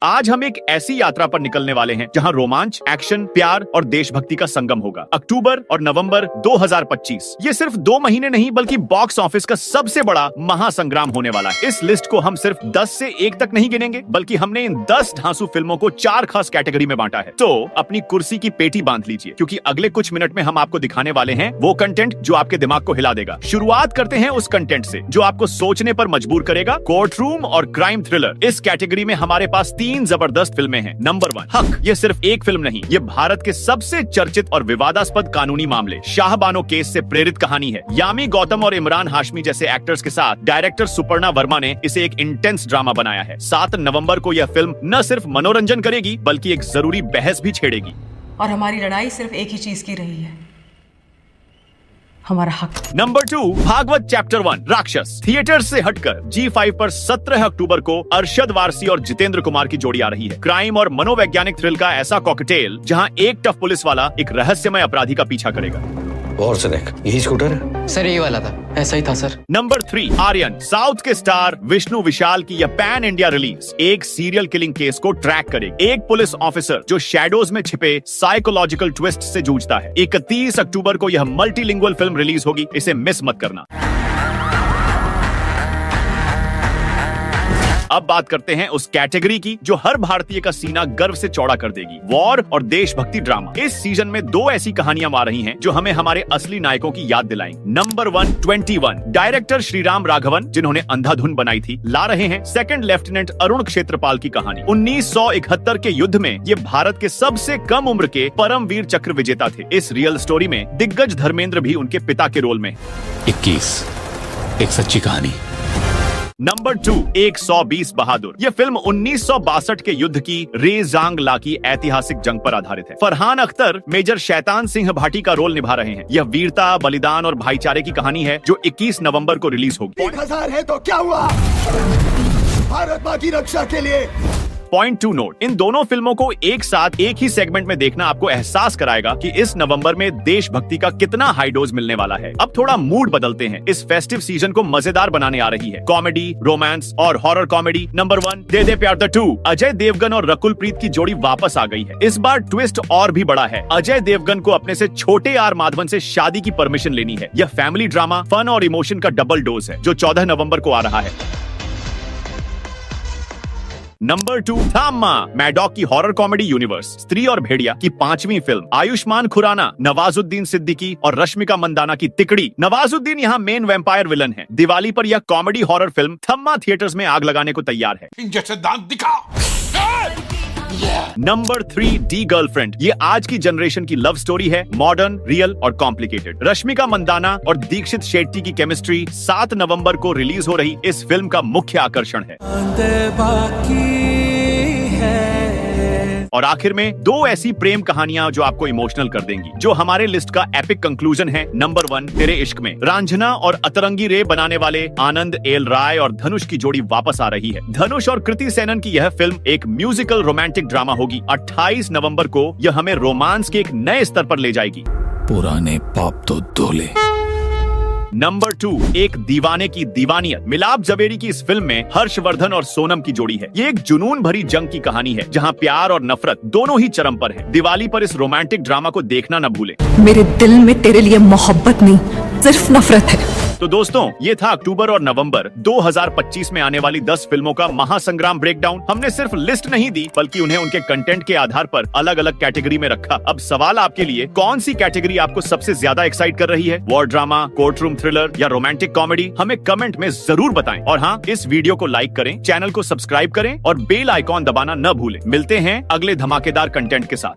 आज हम एक ऐसी यात्रा पर निकलने वाले हैं जहां रोमांच, एक्शन, प्यार और देशभक्ति का संगम होगा। अक्टूबर और नवंबर 2025 ये सिर्फ 2 महीने नहीं बल्कि बॉक्स ऑफिस का सबसे बड़ा महासंग्राम होने वाला है। इस लिस्ट को हम सिर्फ 10 से 1 तक नहीं गिनेंगे, बल्कि हमने इन 10 धांसू फिल्मों को 4 खास कैटेगरी में बांटा है। तो अपनी कुर्सी की पेटी बांध लीजिए, क्योंकि अगले कुछ मिनट में हम आपको दिखाने वाले हैं वो कंटेंट जो आपके दिमाग को हिला देगा। शुरुआत करते हैं उस कंटेंट से जो आपको सोचने पर मजबूर करेगा। कोर्ट रूम और क्राइम थ्रिलर। इस कैटेगरी में हमारे पास 3 जबरदस्त फिल्में हैं। नंबर 1 हक। ये सिर्फ एक फिल्म नहीं, ये भारत के सबसे चर्चित और विवादास्पद कानूनी मामले शाहबानो केस से प्रेरित कहानी है। यामी गौतम और इमरान हाशमी जैसे एक्टर्स के साथ डायरेक्टर सुपर्णा वर्मा ने इसे एक इंटेंस ड्रामा बनाया है। 7 नवंबर को यह फिल्म न सिर्फ मनोरंजन करेगी बल्कि एक जरूरी बहस भी छेड़ेगी। और हमारी लड़ाई सिर्फ एक ही चीज की रही है, हमारा हक। नंबर 2 भागवत चैप्टर 1 राक्षस। थिएटर से हटकर G5 पर 17 अक्टूबर को अरशद वारसी और जितेंद्र कुमार की जोड़ी आ रही है। क्राइम और मनोवैज्ञानिक थ्रिल का ऐसा कॉकटेल जहां एक टफ पुलिस वाला एक रहस्यमय अपराधी का पीछा करेगा। और से देख, यही स्कूटर है? सर यही वाला था, ऐसा ही था सर। नंबर 3 आर्यन। साउथ के स्टार विष्णु विशाल की यह पैन इंडिया रिलीज एक सीरियल किलिंग केस को ट्रैक करेगी। एक पुलिस ऑफिसर जो शैडोज में छिपे साइकोलॉजिकल ट्विस्ट से जूझता है। 31 अक्टूबर को यह मल्टीलिंगुअल फिल्म रिलीज होगी, इसे मिस मत करना। अब बात करते हैं उस कैटेगरी की जो हर भारतीय का सीना गर्व से चौड़ा कर देगी। वॉर और देशभक्ति ड्रामा। इस सीजन में 2 ऐसी कहानियां आ रही हैं जो हमें हमारे असली नायकों की याद दिलाएंगी। नंबर 1 21। डायरेक्टर श्रीराम राघवन, जिन्होंने अंधाधुन बनाई थी, ला रहे हैं सेकंड लेफ्टिनेंट अरुण क्षेत्रपाल की कहानी। 1971 के युद्ध में ये भारत के सबसे कम उम्र के परमवीर चक्र विजेता थे। इस रियल स्टोरी में दिग्गज धर्मेंद्र भी उनके पिता के रोल में। 21 एक सच्ची कहानी। नंबर 2 120 बहादुर। यह फिल्म 1962 के युद्ध की रे जांग ला की ऐतिहासिक जंग पर आधारित है। फरहान अख्तर मेजर शैतान सिंह भाटी का रोल निभा रहे हैं। यह वीरता, बलिदान और भाईचारे की कहानी है जो 21 नवंबर को रिलीज होगी। 1000 है तो क्या हुआ, भारत माँ की रक्षा के लिए। पॉइंट टू नोट, इन दोनों फिल्मों को एक साथ एक ही सेगमेंट में देखना आपको एहसास कराएगा कि इस नवंबर में देशभक्ति का कितना हाई डोज मिलने वाला है। अब थोड़ा मूड बदलते हैं। इस फेस्टिव सीजन को मजेदार बनाने आ रही है कॉमेडी, रोमांस और हॉरर कॉमेडी। नंबर 1 दे दे प्यार द 2। अजय देवगन और रकुल प्रीत की जोड़ी वापस आ गई है। इस बार ट्विस्ट और भी बड़ा है। अजय देवगन को अपने से छोटे आर माधवन से शादी की परमिशन लेनी है। यह फैमिली ड्रामा, फन और इमोशन का डबल डोज है जो 14 नवंबर को आ रहा है। नंबर 2 थामा। मैडॉक की हॉरर कॉमेडी यूनिवर्स स्त्री और भेड़िया की 5वीं फिल्म। आयुष्मान खुराना, नवाजुद्दीन सिद्दीकी और रश्मिका मंदाना की तिकड़ी। नवाजुद्दीन यहाँ मेन वैम्पायर विलन है। दिवाली पर यह comedy horror film Thamma theatres में आग लगाने को तैयार है। जैसे दांत दिखा। Number 3 D girlfriend. ये आज की जनरेशन की लव स्टोरी है, मॉडर्न, रियल और कॉम्प्लिकेटेड। रश्मिका मंदाना और दीक्षित शेट्टी की केमिस्ट्री 7 नवंबर को रिलीज हो रही इस फिल्म का मुख्य आकर्षण है। और आखिर में 2 ऐसी प्रेम कहानियां जो आपको इमोशनल कर देंगी, जो हमारे लिस्ट का एपिक कंक्लूजन है। नंबर 1 तेरे इश्क में। रांझना और अतरंगी रे बनाने वाले आनंद एल राय और धनुष की जोड़ी वापस आ रही है। धनुष और कृति सेनन की यह फिल्म एक म्यूजिकल रोमांटिक ड्रामा होगी। 28 नवंबर को यह हमें रोमांस के एक नए स्तर पर ले जाएगी। पुराने पाप तो धोले। नंबर 2 एक दीवाने की दीवानियत। मिलाप जवेरी की इस फिल्म में हर्षवर्धन और सोनम की जोड़ी है। ये एक जुनून भरी जंग की कहानी है जहां प्यार और नफरत दोनों ही चरम पर है। दिवाली पर इस रोमांटिक ड्रामा को देखना न भूलें। मेरे दिल में तेरे लिए मोहब्बत नहीं, सिर्फ नफरत है। तो दोस्तों, ये था अक्टूबर और नवंबर 2025 में आने वाली 10 फिल्मों का महासंग्राम ब्रेकडाउन। हमने सिर्फ लिस्ट नहीं दी बल्कि उन्हें उनके कंटेंट के आधार पर अलग अलग कैटेगरी में रखा। अब सवाल आपके लिए, कौन सी कैटेगरी आपको सबसे ज्यादा एक्साइट कर रही है? War drama, court room thriller या रोमांटिक कॉमेडी? हमें कमेंट में जरूर बताएं। और हाँ, इस वीडियो को लाइक करें, चैनल को सब्सक्राइब करें और बेल आइकॉन दबाना न भूलें। मिलते हैं अगले धमाकेदार कंटेंट के साथ।